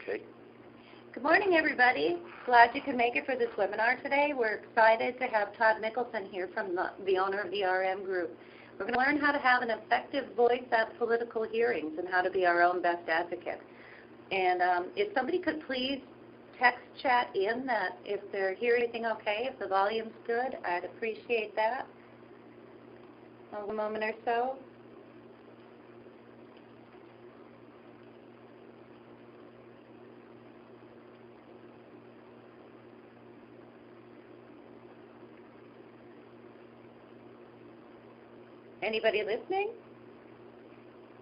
Okay. Good morning, everybody. Glad you could make it for this webinar today. We're excited to have Todd Mickelson here from the owner of the RM Group. We're going to learn how to have an effective voice at political hearings and how to be our own best advocate. And if somebody could please text chat in that if they're hearing anything okay, if the volume's good, I'd appreciate that. A moment or so. Anybody listening?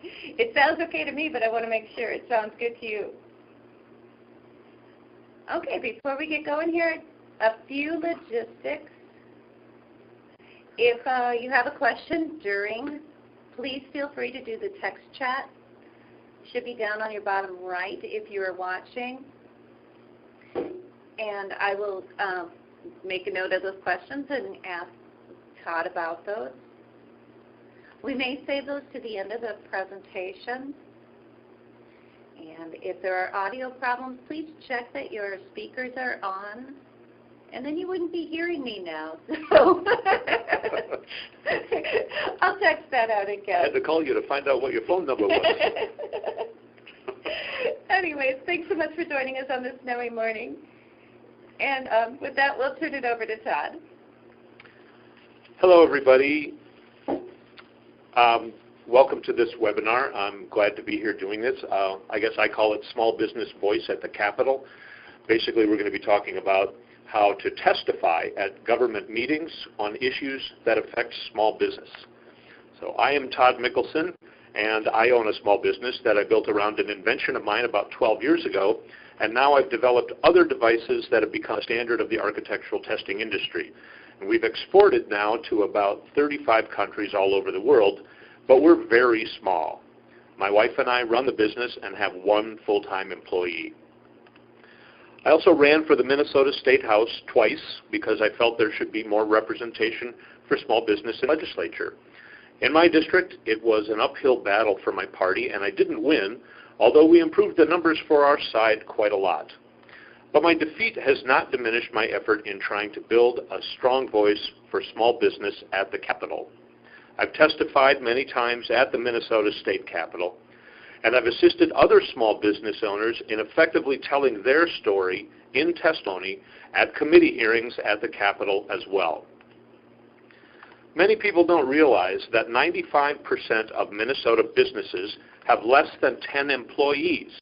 It sounds okay to me, but I want to make sure it sounds good to you. Okay, before we get going here, a few logistics. If you have a question during, please feel free to do the text chat. It should be down on your bottom right if you are watching. And I will make a note of those questions and ask Todd about those. We may save those to the end of the presentation. And if there are audio problems, please check that your speakers are on. And then you wouldn't be hearing me now. So I'll text that out again. I had to call you to find out what your phone number was. Anyways, thanks so much for joining us on this snowy morning. And with that, we'll turn it over to Todd. Hello, everybody. Welcome to this webinar. I'm glad to be here doing this. I guess I call it Small Business Voice at the Capitol. Basically, we're going to be talking about how to testify at government meetings on issues that affect small business. So I am Todd Mickelson, and I own a small business that I built around an invention of mine about 12 years ago, and now I've developed other devices that have become standard of the architectural testing industry. And we've exported now to about 35 countries all over the world, but we're very small. My wife and I run the business and have one full-time employee. I also ran for the Minnesota State House twice because I felt there should be more representation for small business in the legislature. In my district, it was an uphill battle for my party, and I didn't win, although we improved the numbers for our side quite a lot. But my defeat has not diminished my effort in trying to build a strong voice for small business at the Capitol. I've testified many times at the Minnesota State Capitol, and I've assisted other small business owners in effectively telling their story in testimony at committee hearings at the Capitol as well. Many people don't realize that 95% of Minnesota businesses have less than 10 employees.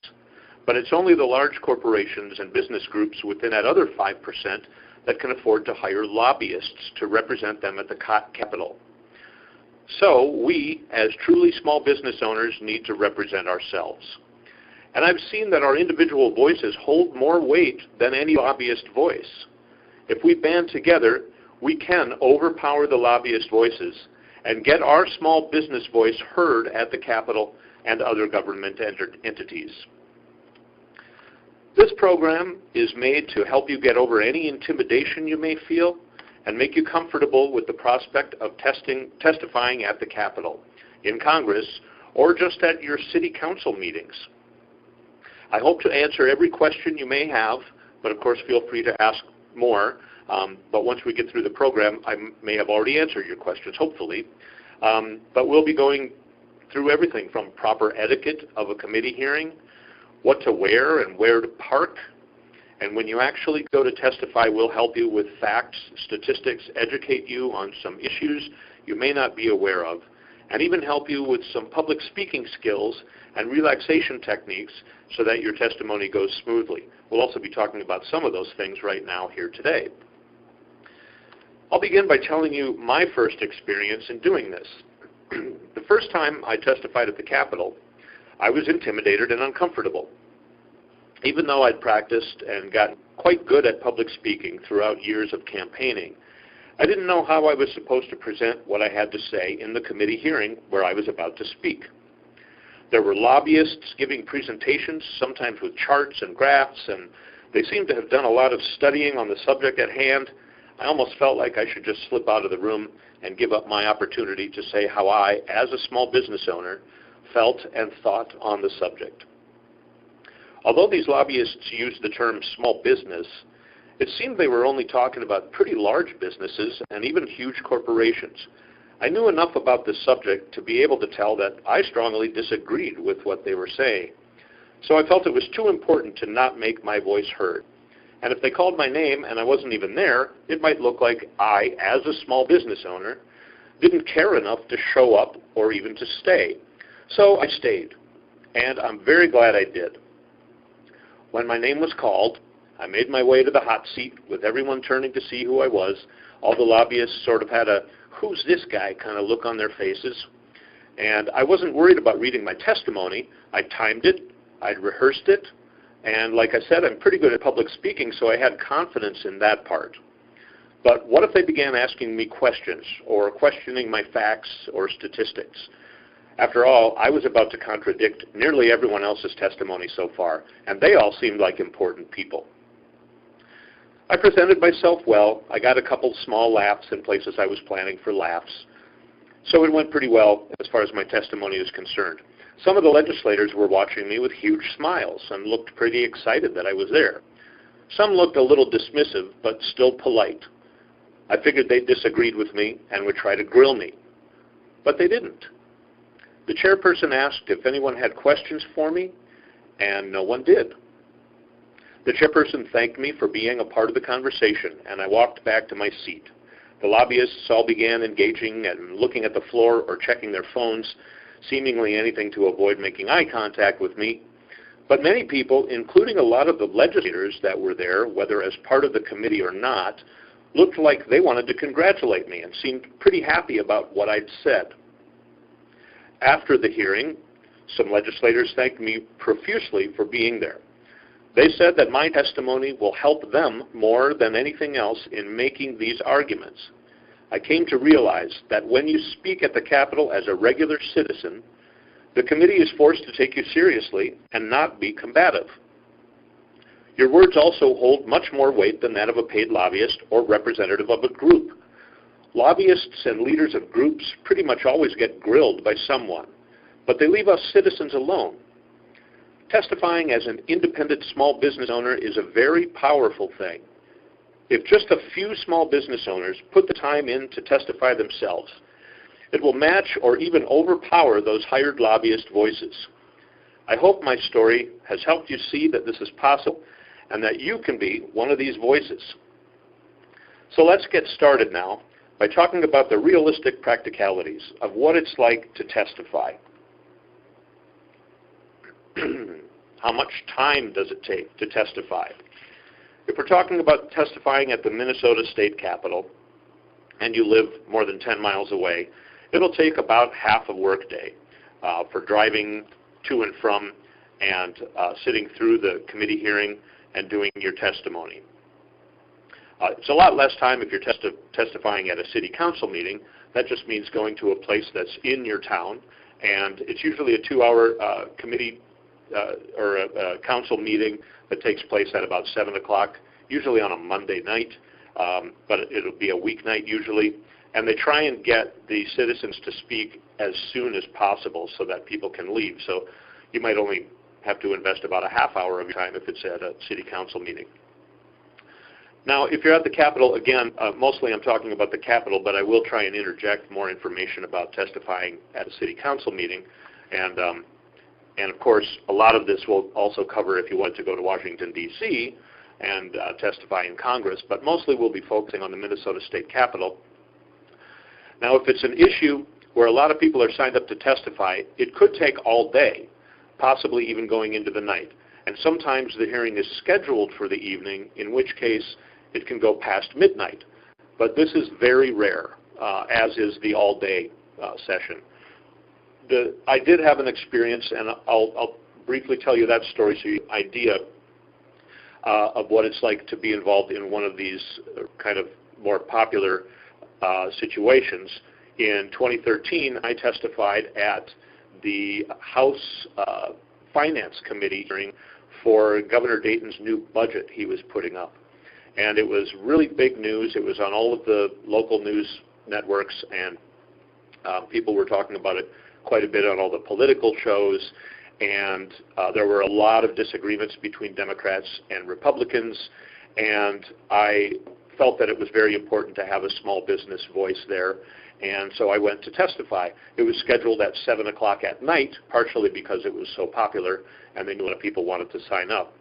But it's only the large corporations and business groups within that other 5% that can afford to hire lobbyists to represent them at the Capitol. So we, as truly small business owners, need to represent ourselves. And I've seen that our individual voices hold more weight than any lobbyist voice. If we band together, we can overpower the lobbyist voices and get our small business voice heard at the Capitol and other government entities. This program is made to help you get over any intimidation you may feel and make you comfortable with the prospect of testifying at the Capitol, in Congress, or just at your city council meetings. I hope to answer every question you may have, but of course feel free to ask more. But once we get through the program, I may have already answered your questions, hopefully. But we'll be going through everything from proper etiquette of a committee hearing, what to wear and where to park. And when you actually go to testify, we'll help you with facts, statistics, educate you on some issues you may not be aware of, and even help you with some public speaking skills and relaxation techniques so that your testimony goes smoothly. We'll also be talking about some of those things right now here today. I'll begin by telling you my first experience in doing this. The first time I testified at the Capitol, I was intimidated and uncomfortable. Even though I'd practiced and gotten quite good at public speaking throughout years of campaigning, I didn't know how I was supposed to present what I had to say in the committee hearing where I was about to speak. There were lobbyists giving presentations, sometimes with charts and graphs, and they seemed to have done a lot of studying on the subject at hand. I almost felt like I should just slip out of the room and give up my opportunity to say how I, as a small business owner, felt and thought on the subject. Although these lobbyists used the term small business, it seemed they were only talking about pretty large businesses and even huge corporations. I knew enough about this subject to be able to tell that I strongly disagreed with what they were saying. So I felt it was too important to not make my voice heard. And if they called my name and I wasn't even there, it might look like I, as a small business owner, didn't care enough to show up or even to stay. So I stayed, and I'm very glad I did. When my name was called, I made my way to the hot seat with everyone turning to see who I was. All the lobbyists sort of had a "who's this guy" kind of look on their faces. And I wasn't worried about reading my testimony. I timed it, I'd rehearsed it, and like I said, I'm pretty good at public speaking, so I had confidence in that part. But what if they began asking me questions or questioning my facts or statistics? After all, I was about to contradict nearly everyone else's testimony so far, and they all seemed like important people. I presented myself well. I got a couple small laughs in places I was planning for laughs. So it went pretty well as far as my testimony is concerned. Some of the legislators were watching me with huge smiles and looked pretty excited that I was there. Some looked a little dismissive, but still polite. I figured they disagreed with me and would try to grill me. But they didn't. The chairperson asked if anyone had questions for me, and no one did. The chairperson thanked me for being a part of the conversation, and I walked back to my seat. The lobbyists all began engaging and looking at the floor or checking their phones, seemingly anything to avoid making eye contact with me. But many people, including a lot of the legislators that were there, whether as part of the committee or not, looked like they wanted to congratulate me and seemed pretty happy about what I'd said. After the hearing, some legislators thanked me profusely for being there. They said that my testimony will help them more than anything else in making these arguments. I came to realize that when you speak at the Capitol as a regular citizen, the committee is forced to take you seriously and not be combative. Your words also hold much more weight than that of a paid lobbyist or representative of a group. Lobbyists and leaders of groups pretty much always get grilled by someone, but they leave us citizens alone. Testifying as an independent small business owner is a very powerful thing. If just a few small business owners put the time in to testify themselves, it will match or even overpower those hired lobbyist voices. I hope my story has helped you see that this is possible and that you can be one of these voices. So let's get started now by talking about the realistic practicalities of what it's like to testify. How much time does it take to testify? If we're talking about testifying at the Minnesota State Capitol and you live more than 10 miles away, it'll take about half a workday for driving to and from and sitting through the committee hearing and doing your testimony. It's a lot less time if you're testifying at a city council meeting. That just means going to a place that's in your town, and it's usually a 2-hour committee or a council meeting that takes place at about 7 o'clock, usually on a Monday night, but it'll be a weeknight usually. And they try and get the citizens to speak as soon as possible so that people can leave. So you might only have to invest about a half hour of your time if it's at a city council meeting. Now, if you're at the Capitol, again, mostly I'm talking about the Capitol, but I will try and interject more information about testifying at a city council meeting. And of course, a lot of this will also cover if you want to go to Washington, D.C. and testify in Congress, but mostly we'll be focusing on the Minnesota State Capitol. Now, if it's an issue where a lot of people are signed up to testify, it could take all day, possibly even going into the night. And sometimes the hearing is scheduled for the evening, in which case it can go past midnight. But this is very rare, as is the all-day session. I did have an experience, and I'll briefly tell you that story so you have an idea of what it's like to be involved in one of these kind of more popular situations. In 2013, I testified at the House Finance Committee hearing for Governor Dayton's new budget he was putting up. And it was really big news. It was on all of the local news networks, and people were talking about it quite a bit on all the political shows. and there were a lot of disagreements between Democrats and Republicans, and I felt that it was very important to have a small business voice there, and so I went to testify. It was scheduled at 7 o'clock at night, partially because it was so popular, and they knew a lot of people wanted to sign up.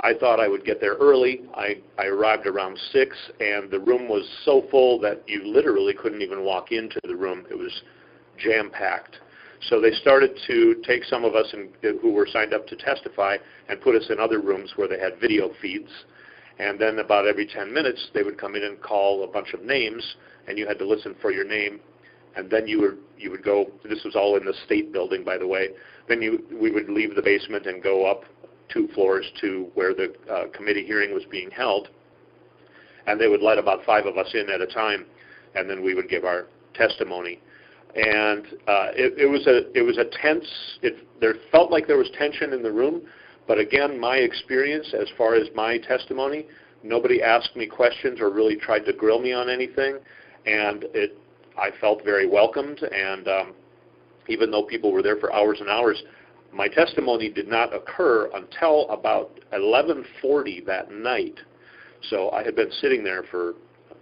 I thought I would get there early. I arrived around 6, and the room was so full that you literally couldn't even walk into the room. It was jam-packed. So they started to take some of us who were signed up to testify and put us in other rooms where they had video feeds. And then about every 10 minutes, they would come in and call a bunch of names, and you had to listen for your name. And then you would go, this was all in the state building, by the way, then we would leave the basement and go up 2 floors to where the committee hearing was being held. And they would let about 5 of us in at a time, and then we would give our testimony. And it was a tense, there felt like there was tension in the room, but again, my experience as far as my testimony, nobody asked me questions or really tried to grill me on anything, and I felt very welcomed, and even though people were there for hours and hours, my testimony did not occur until about 11:40 that night. So I had been sitting there for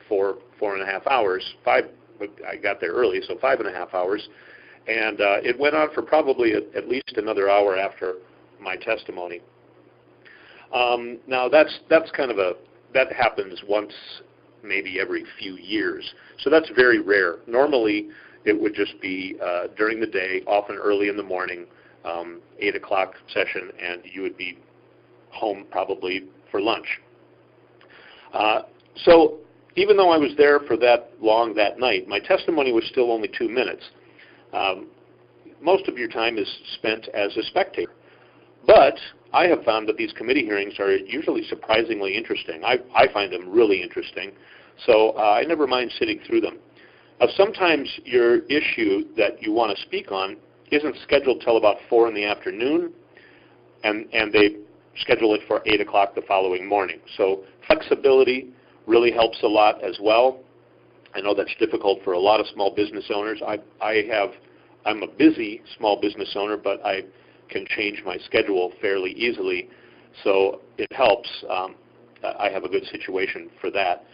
4.5 hours, I got there early, so 5.5 hours, and it went on for probably at least another hour after my testimony. Now that's kind of that happens once, maybe every few years, so that's very rare. Normally it would just be during the day, often early in the morning, 8 o'clock session, and you would be home probably for lunch. So even though I was there for that long that night, my testimony was still only 2 minutes. Most of your time is spent as a spectator. But I have found that these committee hearings are usually surprisingly interesting. I find them really interesting, so I never mind sitting through them. Sometimes your issue that you want to speak on isn't scheduled till about 4 in the afternoon, and they schedule it for 8 o'clock the following morning. So flexibility really helps a lot as well. I know that's difficult for a lot of small business owners. I'm a busy small business owner, but I can change my schedule fairly easily, so it helps. I have a good situation for that.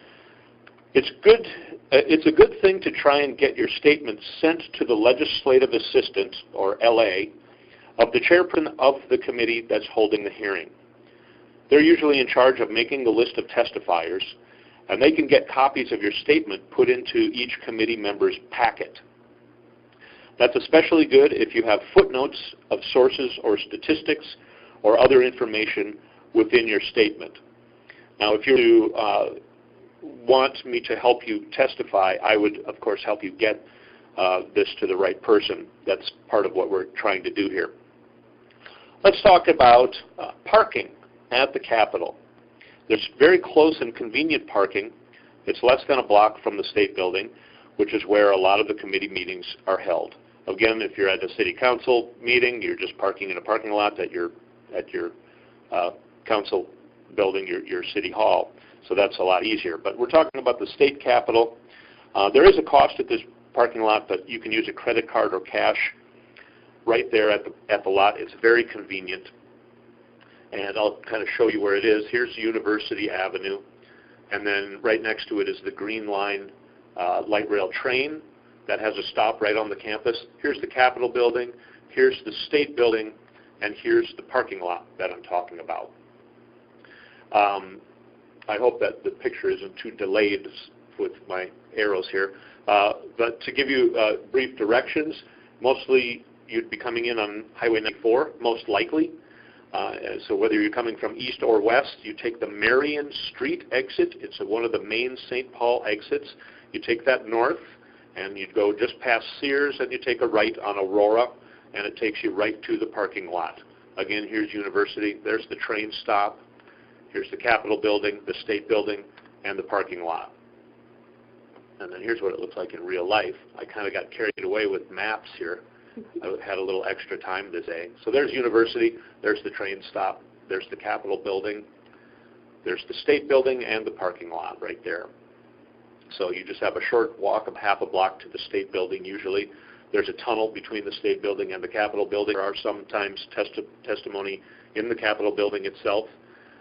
It's a good thing to try and get your statement sent to the legislative assistant, or LA, of the chairperson of the committee that's holding the hearing. They're usually in charge of making the list of testifiers, and they can get copies of your statement put into each committee member's packet. That's especially good if you have footnotes of sources or statistics or other information within your statement. Now, if you want me to help you testify, I would, of course, help you get this to the right person. That's part of what we're trying to do here. Let's talk about parking at the Capitol. There's very close and convenient parking. It's less than a block from the State Building, which is where a lot of the committee meetings are held. Again, if you're at a city council meeting, you're just parking in a parking lot at your council building, your city hall. So that's a lot easier. But we're talking about the state capitol. There is a cost at this parking lot, but you can use a credit card or cash right there at the lot. It's very convenient. And I'll kind of show you where it is. Here's University Avenue, and then right next to it is the Green Line light rail train that has a stop right on the campus. Here's the Capitol building, here's the State building, and here's the parking lot that I'm talking about. I hope that the picture isn't too delayed with my arrows here. But to give you brief directions, mostly you'd be coming in on Highway 94, most likely. So whether you're coming from east or west, you take the Marion Street exit. It's one of the main St. Paul exits. You take that north, and you'd go just past Sears, and you take a right on Aurora, and it takes you right to the parking lot. Again, here's University. There's the train stop. Here's the Capitol building, the State building, and the parking lot. And then here's what it looks like in real life. I kind of got carried away with maps here. I had a little extra time today. So there's University, there's the train stop, there's the Capitol building, there's the State building, and the parking lot right there. So you just have a short walk of half a block to the State building usually. There's a tunnel between the State Building and the Capitol Building. There are sometimes testimony in the Capitol Building itself,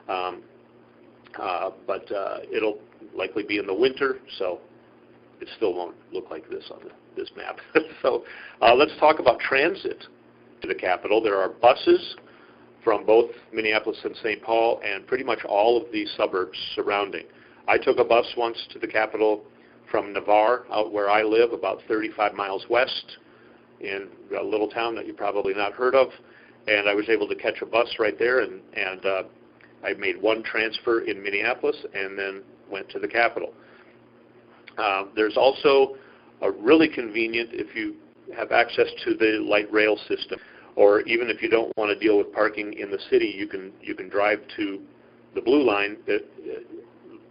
but it'll likely be in the winter, so it still won't look like this on this map. So let's talk about transit to the Capitol. There are buses from both Minneapolis and St. Paul and pretty much all of the suburbs surrounding. I took a bus once to the Capitol from Navarre, out where I live, about 35 miles west in a little town that you've probably not heard of, and I was able to catch a bus right there, and I made one transfer in Minneapolis and then went to the Capitol. There's also a really convenient, if you have access to the light rail system, or even if you don't want to deal with parking in the city, you can drive to the Blue Line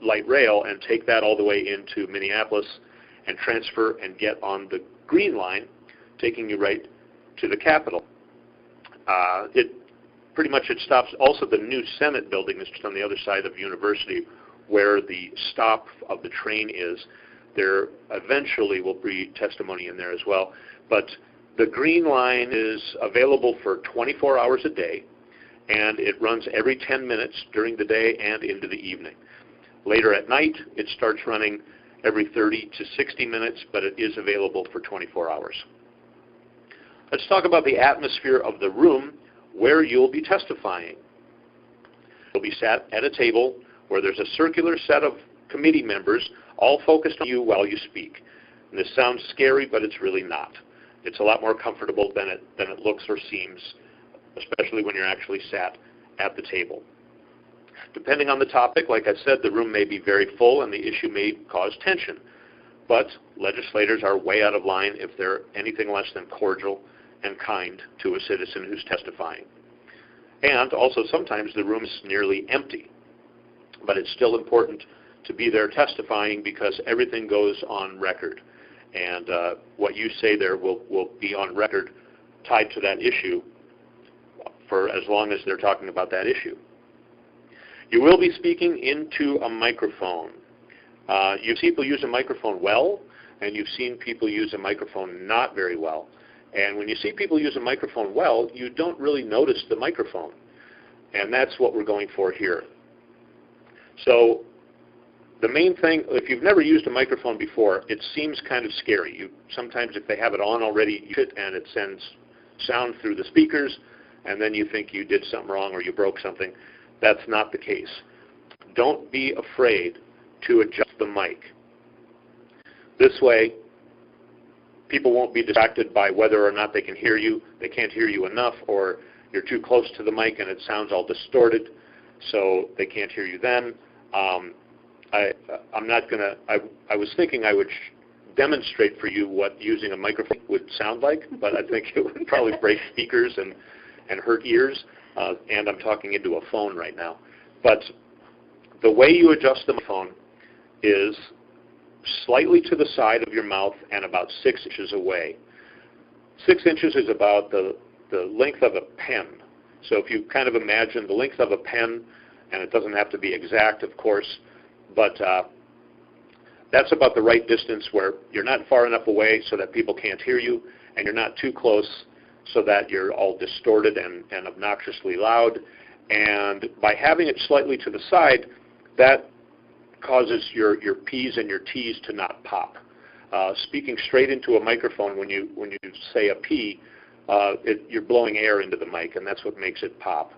light rail and take that all the way into Minneapolis and transfer and get on the Green Line, taking you right to the Capitol. It stops. Also, the new Senate building is just on the other side of University, where the stop of the train is. There eventually will be testimony in there as well. But the Green Line is available for 24 hours a day, and it runs every 10 minutes during the day and into the evening. Later at night, it starts running every 30 to 60 minutes, but it is available for 24 hours. Let's talk about the atmosphere of the room where you'll be testifying. You'll be sat at a table where there's a circular set of committee members all focused on you while you speak. And this sounds scary, but it's really not. It's a lot more comfortable than it looks or seems, especially when you're actually sat at the table. Depending on the topic, like I said, the room may be very full and the issue may cause tension. But legislators are way out of line if they're anything less than cordial and kind to a citizen who's testifying. And also sometimes the room is nearly empty. But it's still important to be there testifying because everything goes on record. And what you say there will be on record tied to that issue for as long as they're talking about that issue. You will be speaking into a microphone. You've seen people use a microphone well, and you've seen people use a microphone not very well. And when you see people use a microphone well, you don't really notice the microphone. And that's what we're going for here. So the main thing, if you've never used a microphone before, it seems kind of scary. Sometimes if they have it on already, you hit and it sends sound through the speakers, and then you think you did something wrong or you broke something. That's not the case. Don't be afraid to adjust the mic. This way, people won't be distracted by whether or not they can hear you, they can't hear you enough, or you're too close to the mic and it sounds all distorted, so they can't hear you then. I'm not going to, I was thinking I would demonstrate for you what using a microphone would sound like, but I think it would probably break speakers and hurt ears, and I'm talking into a phone right now. But the way you adjust the phone is slightly to the side of your mouth and about 6 inches away. 6 inches is about the length of a pen. So if you kind of imagine the length of a pen, and it doesn't have to be exact, of course, but that's about the right distance where you're not far enough away so that people can't hear you, and you're not too close so that you're all distorted and obnoxiously loud. And by having it slightly to the side, that causes your P's and your T's to not pop. Speaking straight into a microphone, when you say a P, you're blowing air into the mic, and that's what makes it pop.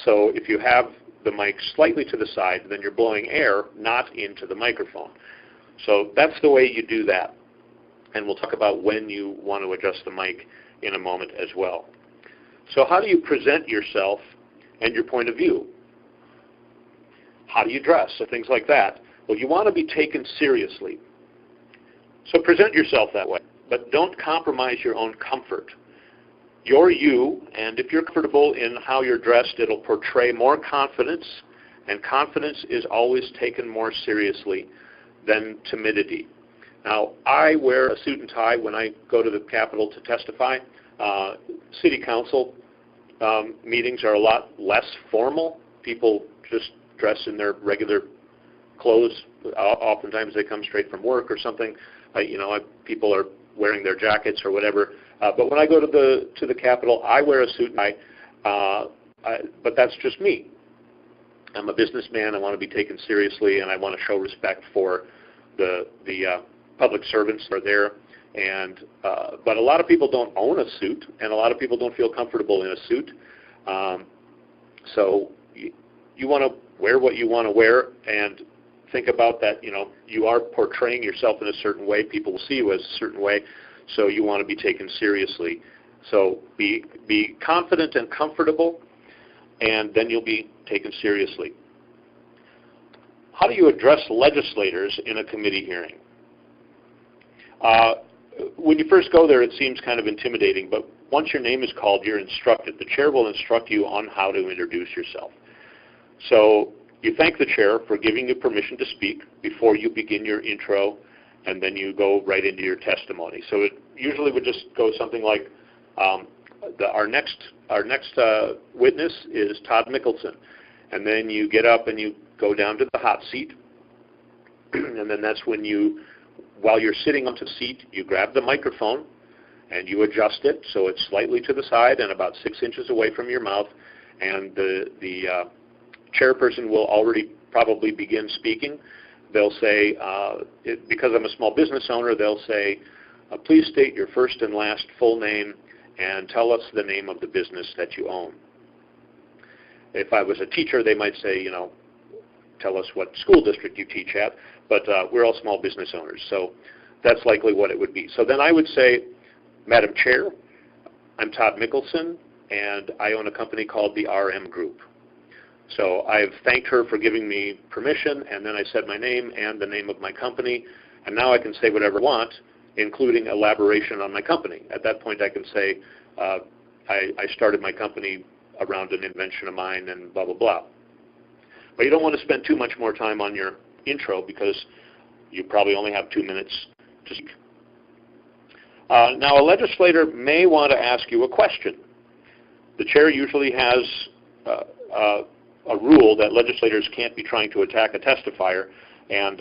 So if you have the mic slightly to the side, then you're blowing air not into the microphone. So that's the way you do that. And we'll talk about when you want to adjust the mic in a moment as well. So how do you present yourself and your point of view? How do you dress? So things like that. Well, you want to be taken seriously. So present yourself that way, but don't compromise your own comfort. You're you, and if you're comfortable in how you're dressed, it'll portray more confidence, and confidence is always taken more seriously than timidity. Now, I wear a suit and tie when I go to the Capitol to testify. City Council meetings are a lot less formal. People just dress in their regular clothes. Oftentimes they come straight from work or something. People are wearing their jackets or whatever. But when I go to the Capitol, I wear a suit and but that's just me. I'm a businessman. I want to be taken seriously, and I want to show respect for the public servants that are there. And but a lot of people don't own a suit, and a lot of people don't feel comfortable in a suit. So you want to wear what you want to wear, and think about that. You are portraying yourself in a certain way. People will see you as a certain way, so you want to be taken seriously. So be confident and comfortable, and then you'll be taken seriously. How do you address legislators in a committee hearing? When you first go there, it seems kind of intimidating, but once your name is called, you're instructed. The chair will instruct you on how to introduce yourself. So you thank the chair for giving you permission to speak before you begin your intro, and then you go right into your testimony. So it usually would just go something like, our next witness is Todd Mickelson. And then you get up and you go down to the hot seat, and then that's when while you're sitting on the seat, you grab the microphone and you adjust it so it's slightly to the side and about 6 inches away from your mouth, and the chairperson will already probably begin speaking. They'll say, because I'm a small business owner, they'll say, please state your first and last full name and tell us the name of the business that you own. If I was a teacher, they might say, tell us what school district you teach at, but we're all small business owners, so that's likely what it would be. So then I would say, Madam Chair, I'm Todd Mickelson, and I own a company called the RM Group. So I've thanked her for giving me permission, and then I said my name and the name of my company, and now I can say whatever I want, including elaboration on my company. At that point I can say, I started my company around an invention of mine and blah, blah, blah. But you don't want to spend too much more time on your intro because you probably only have 2 minutes to speak. Now a legislator may want to ask you a question. The chair usually has a rule that legislators can't be trying to attack a testifier, and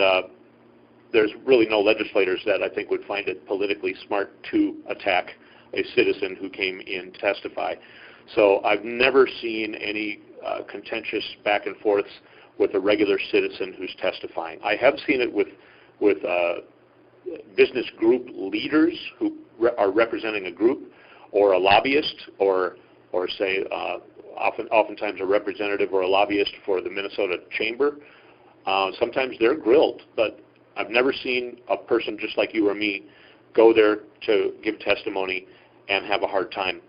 there's really no legislators that I think would find it politically smart to attack a citizen who came in to testify. So I've never seen any contentious back and forths with a regular citizen who's testifying. I have seen it with business group leaders who are representing a group, or a lobbyist, or say oftentimes a representative or a lobbyist for the Minnesota Chamber. Sometimes they're grilled, but I've never seen a person just like you or me go there to give testimony and have a hard time.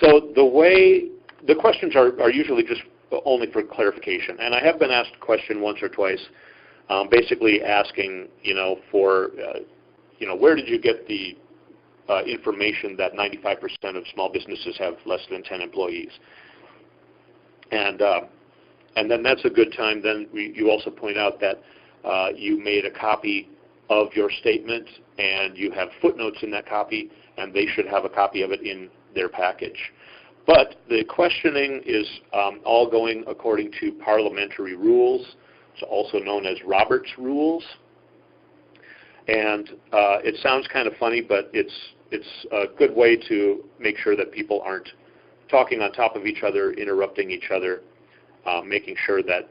So the questions are usually just only for clarification. And I have been asked a question once or twice, basically asking, for, where did you get the information that 95% of small businesses have less than 10 employees? And then that's a good time. Then you also point out that you made a copy of your statement, and you have footnotes in that copy, and they should have a copy of it in their package. But the questioning is all going according to parliamentary rules. It's also known as Robert's Rules. And it sounds kind of funny, but it's a good way to make sure that people aren't talking on top of each other, interrupting each other, making sure that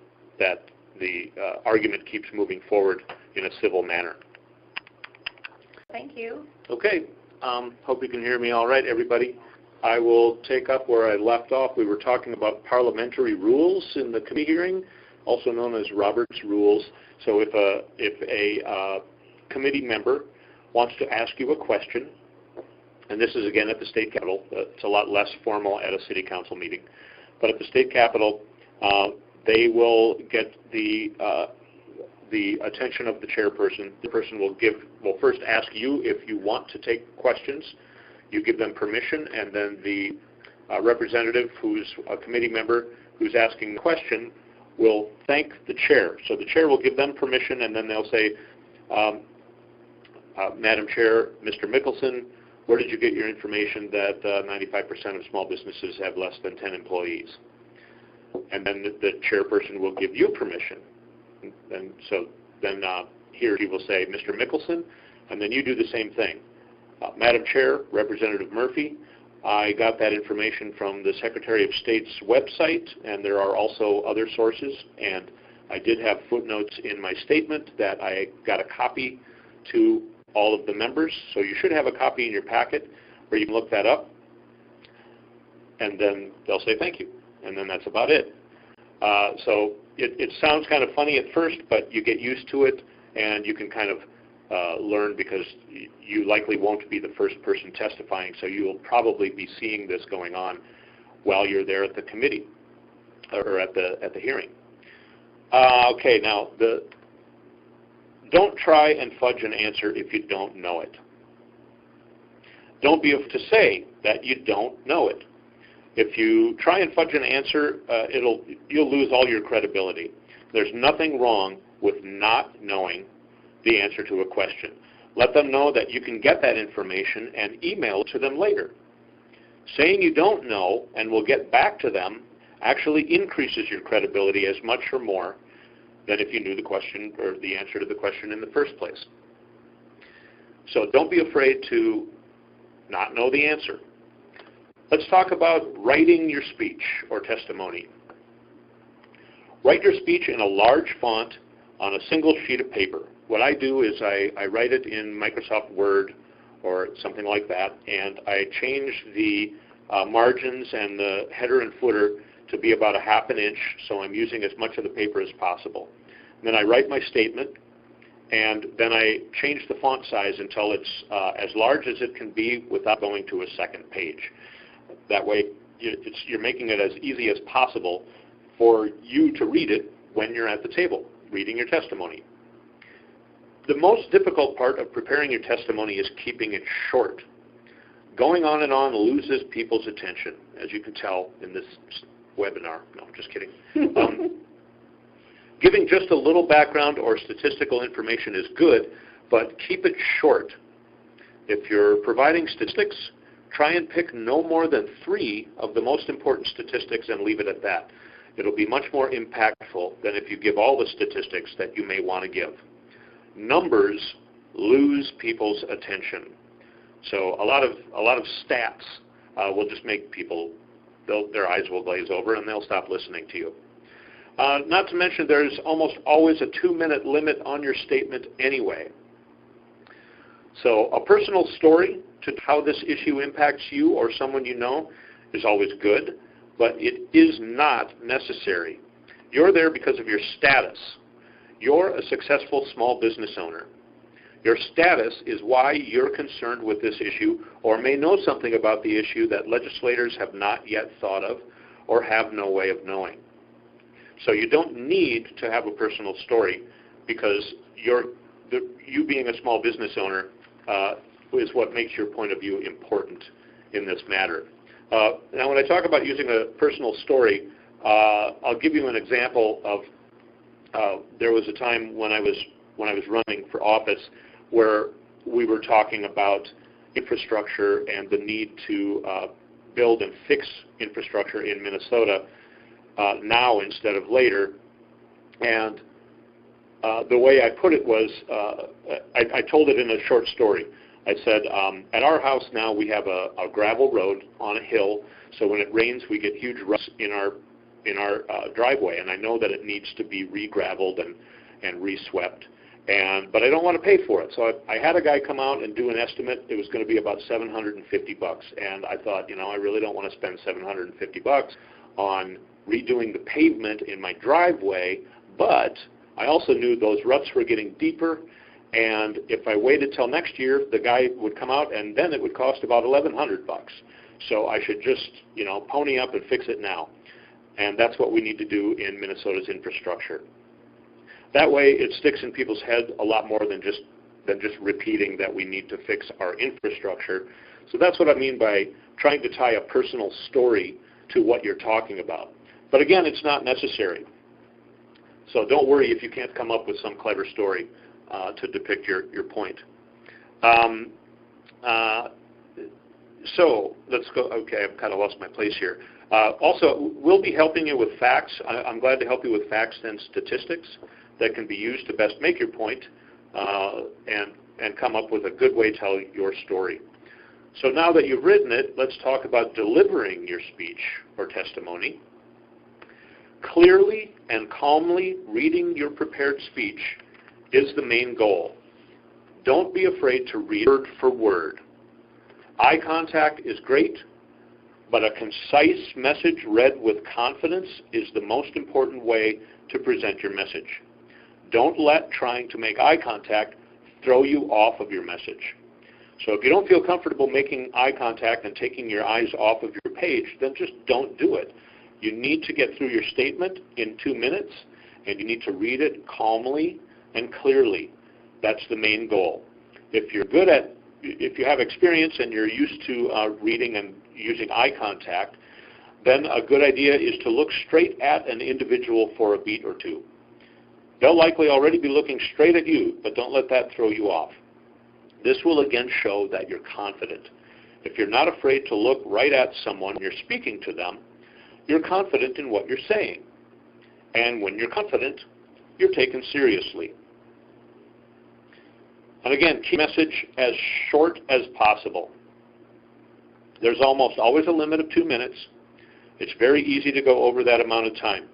the argument keeps moving forward in a civil manner. Thank you. Okay. Hope you can hear me all right, everybody. I will take up where I left off. We were talking about parliamentary rules in the committee hearing, also known as Robert's Rules. So if a committee member wants to ask you a question, and this is again at the state capitol, it's a lot less formal at a city council meeting, but at the state capitol, they will get the attention of the chairperson. The person will first ask you if you want to take questions. You give them permission, and then the representative, who's a committee member who's asking the question, will thank the chair. So the chair will give them permission, and then they'll say, Madam Chair, Mr. Mickelson, where did you get your information that 95% of small businesses have less than 10 employees? And then the chairperson will give you permission. And so then he or she will say, Mr. Mickelson, and then you do the same thing. Madam Chair, Representative Murphy, I got that information from the Secretary of State's website, and there are also other sources, and I did have footnotes in my statement that I got a copy to all of the members, so you should have a copy in your packet where you can look that up, and then they'll say thank you, and then that's about it. So it sounds kind of funny at first, but you get used to it, and you can kind of learn, because you likely won't be the first person testifying, so you will probably be seeing this going on while you're there at the committee or at the hearing. Okay, now don't try and fudge an answer if you don't know it. Don't be able to say that you don't know it. If you try and fudge an answer, you'll lose all your credibility. There's nothing wrong with not knowing the answer to a question. Let them know that you can get that information and email it to them later. Saying you don't know and will get back to them actually increases your credibility as much or more than if you knew the question or the answer to the question in the first place. So don't be afraid to not know the answer. Let's talk about writing your speech or testimony. Write your speech in a large font on a single sheet of paper. What I do is I write it in Microsoft Word or something like that, and I change the margins and the header and footer to be about 1/2 inch, so I'm using as much of the paper as possible. And then I write my statement, and then I change the font size until it's as large as it can be without going to a second page. That way, you're making it as easy as possible for you to read it when you're at the table, reading your testimony. The most difficult part of preparing your testimony is keeping it short. Going on and on loses people's attention, as you can tell in this webinar. No, I'm just kidding. Giving just a little background or statistical information is good, but keep it short. If you're providing statistics, try and pick no more than 3 of the most important statistics and leave it at that. It'll be much more impactful than if you give all the statistics that you may want to give. Numbers lose people's attention. So a lot of stats will just make people, their eyes will glaze over and they'll stop listening to you. Not to mention there's almost always a 2-minute limit on your statement anyway. So a personal story to how this issue impacts you or someone you know is always good, but it is not necessary. You're there because of your status. You're a successful small business owner. Your status is why you're concerned with this issue or may know something about the issue that legislators have not yet thought of or have no way of knowing. So you don't need to have a personal story because you being a small business owner is what makes your point of view important in this matter. Now when I talk about using a personal story, I'll give you an example of there was a time when I was running for office where we were talking about infrastructure and the need to build and fix infrastructure in Minnesota now instead of later. And the way I put it was, I told it in a short story. I said, at our house now we have a gravel road on a hill, so when it rains we get huge ruts in our driveway, and I know that it needs to be re-graveled and re-swept, but I don't want to pay for it. So I had a guy come out and do an estimate. It was going to be about $750, and I thought, I really don't want to spend $750 on redoing the pavement in my driveway, but I also knew those ruts were getting deeper, and if I waited till next year, the guy would come out, and then it would cost about $1,100. So I should just, pony up and fix it now. And that's what we need to do in Minnesota's infrastructure. That way, it sticks in people's head a lot more than just repeating that we need to fix our infrastructure. So that's what I mean by trying to tie a personal story to what you're talking about. But again, it's not necessary. So don't worry if you can't come up with some clever story to depict your point. So let's go. Okay, I've kind of lost my place here. Also, we'll be helping you with facts. I'm glad to help you with facts and statistics that can be used to best make your point. And and come up with a good way to tell your story. So now that you've written it, let's talk about delivering your speech or testimony. Clearly and calmly reading your prepared speech is the main goal. Don't be afraid to read word for word. Eye contact is great, but a concise message read with confidence is the most important way to present your message. Don't let trying to make eye contact throw you off of your message. So if you don't feel comfortable making eye contact and taking your eyes off of your page, then just don't do it. You need to get through your statement in 2 minutes, and you need to read it calmly and clearly. That's the main goal. If you have experience and you're used to reading and using eye contact, then a good idea is to look straight at an individual for a beat or two. They'll likely already be looking straight at you, but don't let that throw you off. This will again show that you're confident. If you're not afraid to look right at someone when you're speaking to them, you're confident in what you're saying. And when you're confident, you're taken seriously. And again, keep the message as short as possible. There's almost always a limit of 2 minutes. It's very easy to go over that amount of time.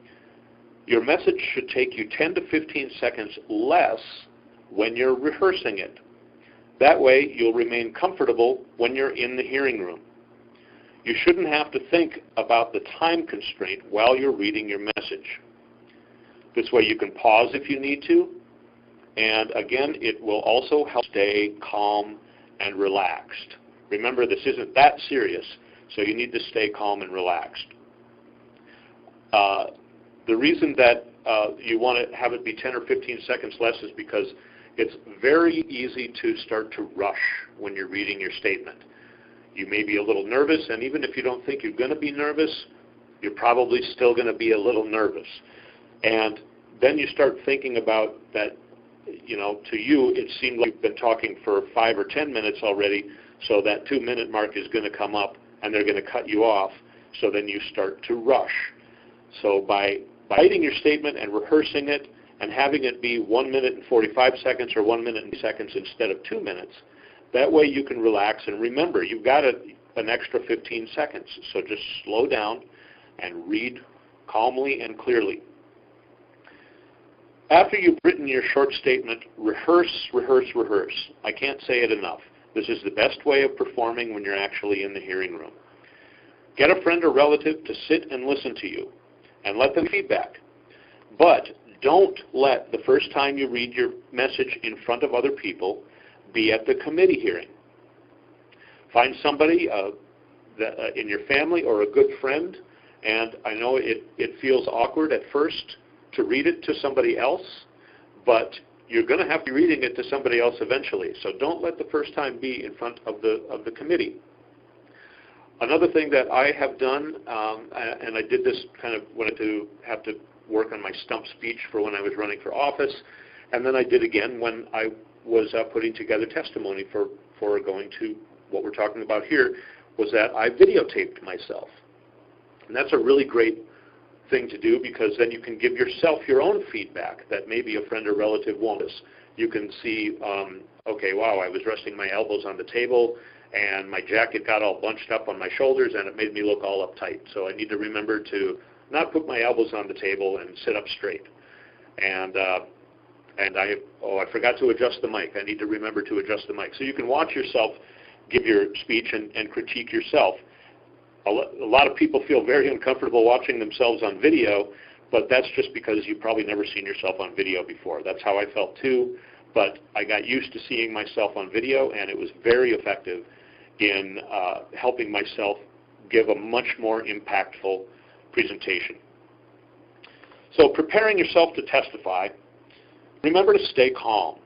Your message should take you 10 to 15 seconds less when you're rehearsing it. That way, you'll remain comfortable when you're in the hearing room. You shouldn't have to think about the time constraint while you're reading your message. This way you can pause if you need to, and again, it will also help stay calm and relaxed. Remember, this isn't that serious, so you need to stay calm and relaxed. The reason that you want to have it be 10 or 15 seconds less is because it's very easy to start to rush when you're reading your statement. You may be a little nervous, and even if you don't think you're going to be nervous, you're probably still going to be a little nervous. And then you start thinking about that, to you, it seemed like you've been talking for 5 or 10 minutes already, so that 2-minute mark is going to come up, and they're going to cut you off, so then you start to rush. So by writing your statement and rehearsing it and having it be 1 minute and 45 seconds or 1 minute and seconds instead of 2 minutes, that way you can relax and remember you've got an extra 15 seconds. So just slow down and read calmly and clearly. After you've written your short statement, rehearse, rehearse, rehearse. I can't say it enough. This is the best way of performing when you're actually in the hearing room. Get a friend or relative to sit and listen to you and let them feedback. But don't let the first time you read your message in front of other people be at the committee hearing. Find somebody in your family or a good friend, and I know it feels awkward at first to read it to somebody else, but you're going to have to be reading it to somebody else eventually. So don't let the first time be in front of the committee. Another thing that I have done, and I did this kind of when I have to work on my stump speech for when I was running for office, and then I did again when I was putting together testimony for going to what we're talking about here, was that I videotaped myself. And that's a really great thing to do because then you can give yourself your own feedback that maybe a friend or relative won't. You can see, okay, wow, I was resting my elbows on the table and my jacket got all bunched up on my shoulders and it made me look all uptight. So I need to remember to not put my elbows on the table and sit up straight. And I forgot to adjust the mic. I need to remember to adjust the mic. So you can watch yourself give your speech and critique yourself. A lot of people feel very uncomfortable watching themselves on video, but that's just because you've probably never seen yourself on video before. That's how I felt too, but I got used to seeing myself on video, and it was very effective in helping myself give a much more impactful presentation. So preparing yourself to testify, remember to stay calm.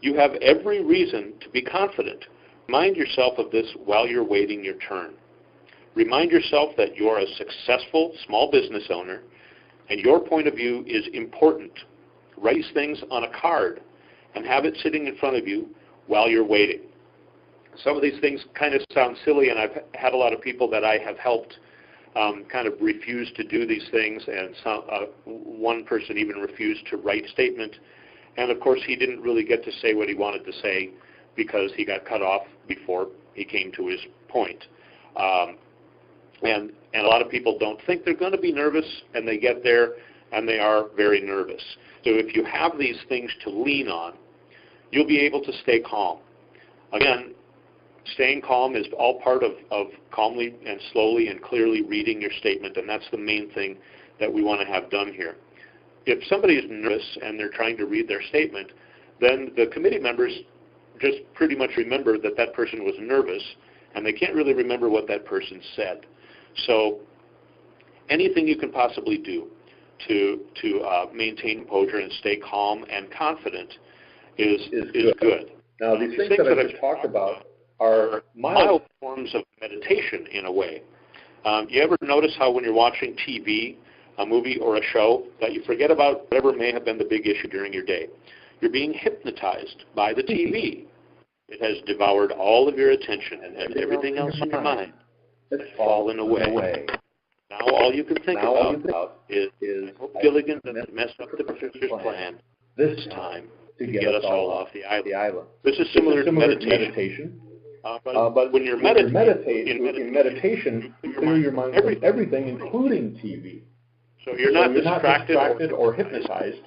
You have every reason to be confident. Remind yourself of this while you're waiting your turn. Remind yourself that you're a successful small business owner and your point of view is important. Write these things on a card and have it sitting in front of you while you're waiting. Some of these things kind of sound silly, and I've had a lot of people that I have helped kind of refuse to do these things, and one person even refused to write a statement, And of course, he didn't really get to say what he wanted to say because he got cut off before he came to his point. And a lot of people don't think they're going to be nervous, and they get there, and they are very nervous. So if you have these things to lean on, you'll be able to stay calm. Again, staying calm is all part of calmly and slowly and clearly reading your statement, and that's the main thing that we want to have done here. If somebody is nervous and they're trying to read their statement, then the committee members just pretty much remember that that person was nervous, and they can't really remember what that person said. So anything you can possibly do to maintain composure and stay calm and confident is good. Now, these things that I just talked about are mild forms of meditation in a way. You ever notice how when you're watching TV, a movie or a show, that you forget about whatever may have been the big issue during your day? You're being hypnotized by the TV. It has devoured all of your attention, and everything else in your mind has fallen away. Now all you can think about is hope Gilligan doesn't mess up the producer's plan this time to get us all off the island. This is similar to meditation. But when you're meditating, in meditation, you clear your mind from everything, including TV. So you're not distracted or hypnotized.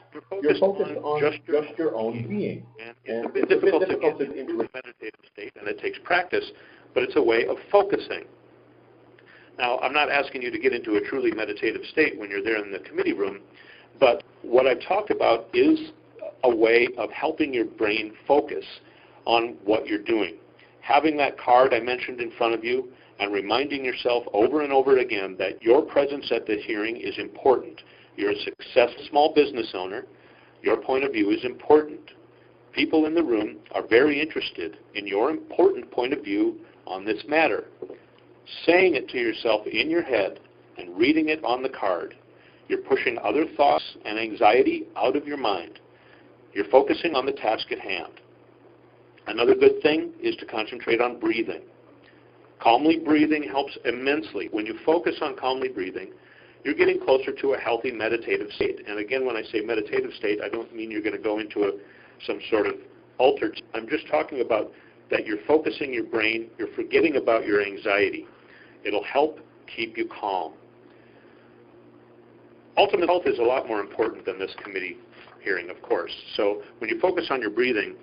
You're focused on just your own being. And it's a bit difficult to get into a meditative state, and it takes practice, but it's a way of focusing. Now, I'm not asking you to get into a truly meditative state when you're there in the committee room, but what I've talked about is a way of helping your brain focus on what you're doing. Having that card I mentioned in front of you and reminding yourself over and over again that your presence at the hearing is important. You're a successful small business owner. Your point of view is important. People in the room are very interested in your important point of view on this matter. Saying it to yourself in your head and reading it on the card, you're pushing other thoughts and anxiety out of your mind. You're focusing on the task at hand. Another good thing is to concentrate on breathing. Calmly breathing helps immensely. When you focus on calmly breathing, you're getting closer to a healthy meditative state. And again, when I say meditative state, I don't mean you're going to go into some sort of altered. I'm just talking about that you're focusing your brain, you're forgetting about your anxiety. It'll help keep you calm. Ultimate health is a lot more important than this committee hearing, of course. So when you focus on your breathing,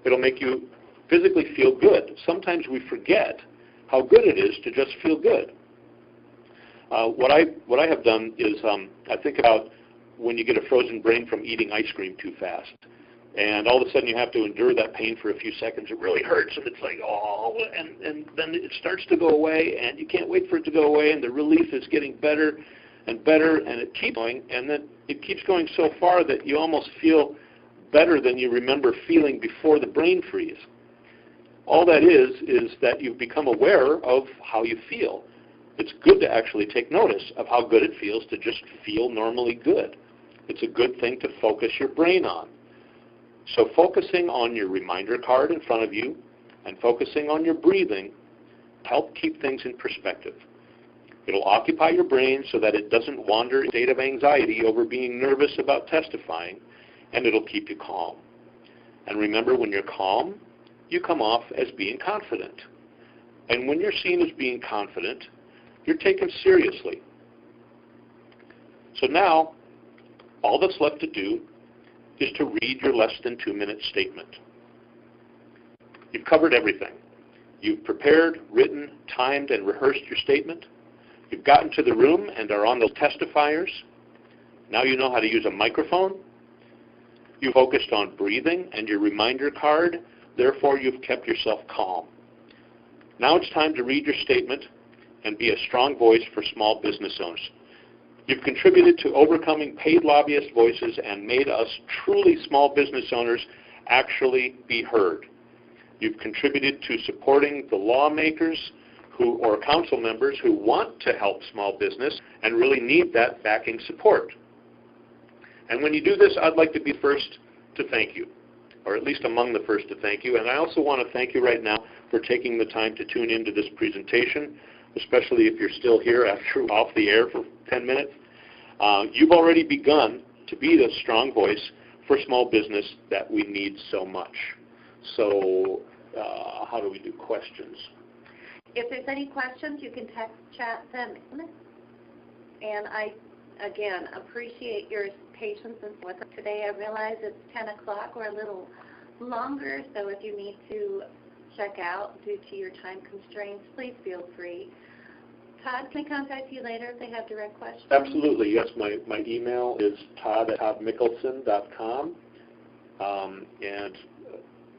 it'll make you physically feel good. Sometimes we forget how good it is to just feel good. What I have done is I think about when you get a frozen brain from eating ice cream too fast. And all of a sudden you have to endure that pain for a few seconds. It really hurts, and it's like, oh, and then it starts to go away, and you can't wait for it to go away, and the relief is getting better and better, and it keeps going, and then it keeps going so far that you almost feel better than you remember feeling before the brain freeze. All that is that you've become aware of how you feel. It's good to actually take notice of how good it feels to just feel normally good. It's a good thing to focus your brain on. So focusing on your reminder card in front of you and focusing on your breathing help keep things in perspective. It'll occupy your brain so that it doesn't wander in a state of anxiety over being nervous about testifying, and it'll keep you calm. And remember, when you're calm, you come off as being confident. And when you're seen as being confident, you're taken seriously. So now, all that's left to do is to read your less than 2-minute statement. You've covered everything. You've prepared, written, timed, and rehearsed your statement. You've gotten to the room and are on the testifiers. Now you know how to use a microphone. You focused on breathing and your reminder card. Therefore, you've kept yourself calm. Now it's time to read your statement and be a strong voice for small business owners. You've contributed to overcoming paid lobbyist voices and made us truly small business owners actually be heard. You've contributed to supporting the lawmakers or council members who want to help small business and really need that backing support. And when you do this, I'd like to be first to thank you, or at least among the first to thank you. And I also want to thank you right now for taking the time to tune into this presentation, especially if you're still here after off the air for 10 minutes. You've already begun to be the strong voice for small business that we need so much. So how do we do questions? If there's any questions, you can text chat them in. And I, again, appreciate your patience and with us today. I realize it's 10 o'clock or a little longer, so if you need to check out due to your time constraints, please feel free. Todd, can I contact you later if they have direct questions? Absolutely, yes. My email is todd@toddmickelson.com. And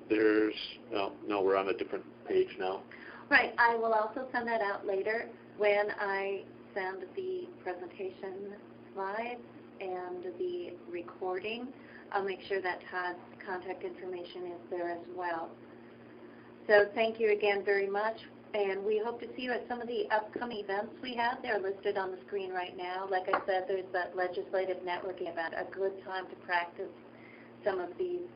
there's, no, we're on a different page now. Right. I will also send that out later when I send the presentation slides and the recording. I'll make sure that Todd's contact information is there as well. So thank you again very much, and we hope to see you at some of the upcoming events we have. They're listed on the screen right now. Like I said, there's that legislative networking event, a good time to practice some of these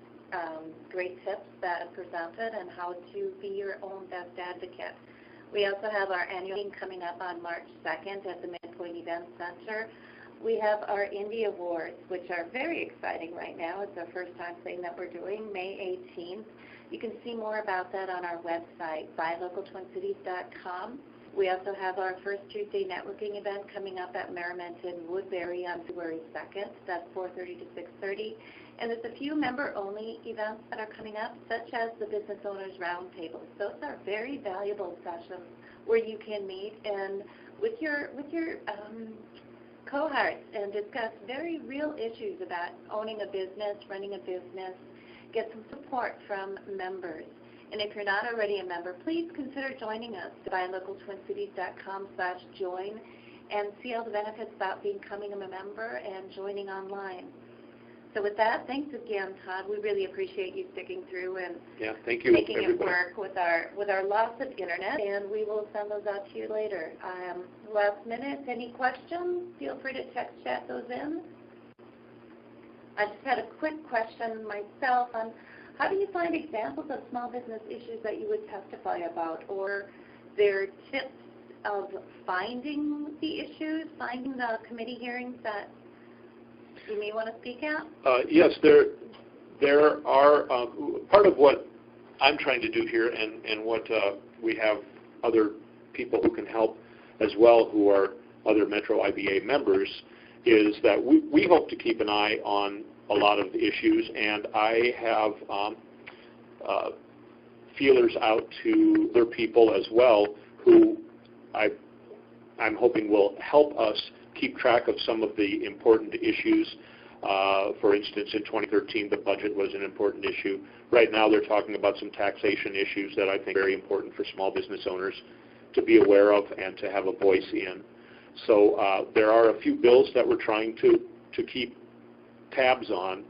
great tips that are presented and how to be your own best advocate. We also have our annual meeting coming up on March 2nd at the Midpoint Event Center. We have our Indie Awards, which are very exciting right now. It's our first time thing that we're doing, May 18th. You can see more about that on our website, bylocal.twincities.com. We also have our first Tuesday networking event coming up at Merriment in Woodbury on February 2nd. That's 4:30 to 6:30. And there's a few member-only events that are coming up, such as the Business Owners Roundtables. Those are very valuable sessions where you can meet and with your cohorts and discuss very real issues about owning a business, running a business, get some support from members. And if you're not already a member, please consider joining us by localtwincities.com/join and see all the benefits about becoming a member and joining online. So with that, thanks again, Todd. We really appreciate you sticking through and thank you, making everybody. it work with our loss of internet, and we will send those out to you later. Last minute, any questions? Feel free to text chat those in. I just had a quick question myself on how do you find examples of small business issues that you would testify about, or their tips of finding the issues, finding the committee hearings that you may want to speak at? Yes, there are part of what I'm trying to do here, and what we have other people who can help as well, who are other MetroIBA members, is that we hope to keep an eye on a lot of the issues, and I have feelers out to other people as well who I'm hoping will help us keep track of some of the important issues. For instance, in 2013, the budget was an important issue. Right now, they're talking about some taxation issues that I think are very important for small business owners to be aware of and to have a voice in. So there are a few bills that we're trying to keep tabs on.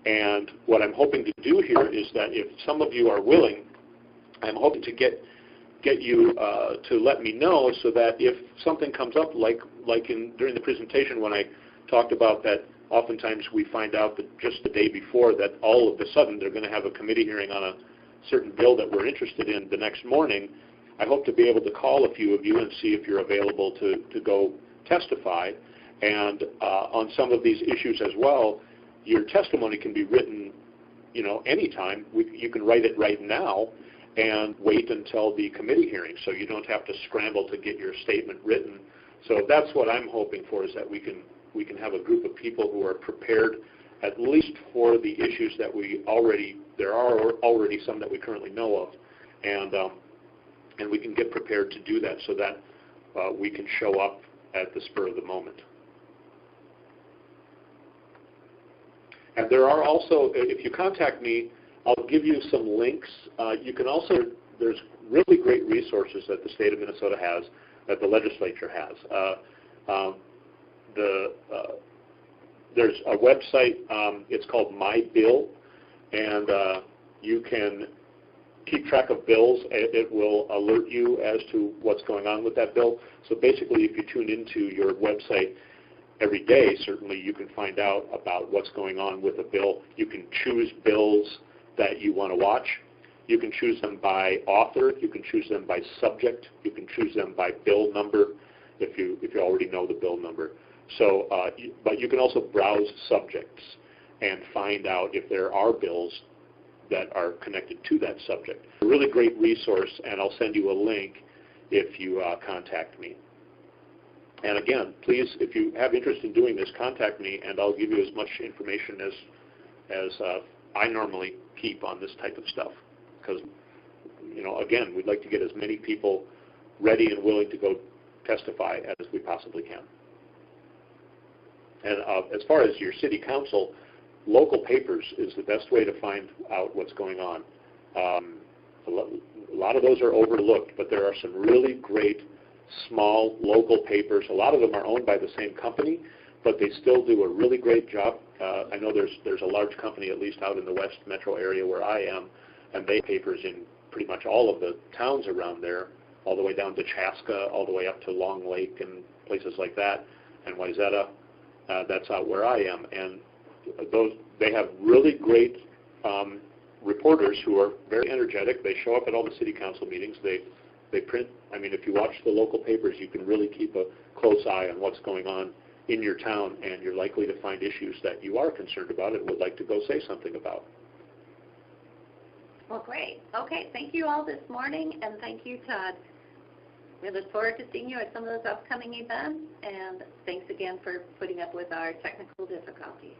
And what I'm hoping to do here is that if some of you are willing, I'm hoping to get you to let me know, so that if something comes up, like during the presentation when I talked about that oftentimes we find out that just the day before that all of a sudden they're going to have a committee hearing on a certain bill that we're interested in the next morning, I hope to be able to call a few of you and see if you're available to go testify. And on some of these issues as well, your testimony can be written, anytime. You can write it right now and wait until the committee hearing, so you don't have to scramble to get your statement written. So that's what I'm hoping for, is that we can have a group of people who are prepared, at least for the issues that there are already some that we currently know of, and we can get prepared to do that so that we can show up at the spur of the moment. And there are also, if you contact me, I'll give you some links. You can also, there's really great resources that the state of Minnesota has, that the legislature has. There's a website, it's called My Bill, and you can keep track of bills. It will alert you as to what's going on with that bill. So basically, if you tune into your website every day, certainly you can find out about what's going on with a bill. You can choose bills that you want to watch. You can choose them by author. You can choose them by subject. You can choose them by bill number if you already know the bill number. So, but you can also browse subjects. and find out if there are bills that are connected to that subject. A really great resource, and I'll send you a link if you contact me. And again, please, if you have interest in doing this, contact me, and I'll give you as much information as I normally keep on this type of stuff. Because, you know, again, we'd like to get as many people ready and willing to go testify as we possibly can. And as far as your city council, local papers is the best way to find out what's going on. A lot of those are overlooked, but there are some really great small local papers. A lot of them are owned by the same company, but they still do a really great job. I know there's a large company, at least out in the West Metro area where I am, and they have papers in pretty much all of the towns around there, all the way down to Chaska, all the way up to Long Lake and places like that, and Wayzata. That's out where I am. And they have really great reporters who are very energetic. They show up at all the city council meetings. They print. I mean, if you watch the local papers, you can really keep a close eye on what's going on in your town, and you're likely to find issues that you are concerned about and would like to go say something about. Well, great. Okay, thank you all this morning, and thank you, Todd. We look forward to seeing you at some of those upcoming events, and thanks again for putting up with our technical difficulties.